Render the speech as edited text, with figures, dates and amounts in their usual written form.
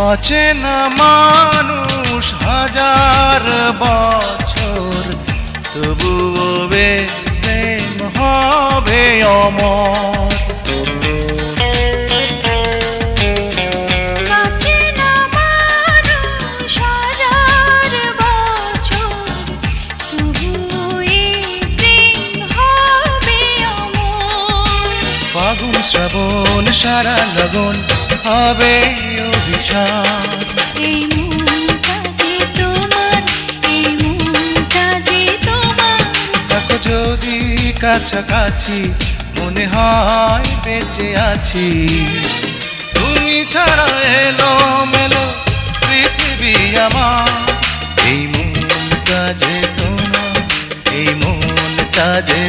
অচেনা মানুষ হাজার বছর, তবুও প্রেম হবে অমর। ফাগুন শ্রাবণ সারা লগন হবে অভিশাপ। এই মনটা যে তোমার, এই মনটা যে তোমার। থাকো যদি কাছাকাছি, মনে হয় বেঁচে আছি। তুমি ছাড়া এলো মেলো পৃথিবী আমার। এই মনটা যে তোমার, এই মনটা যে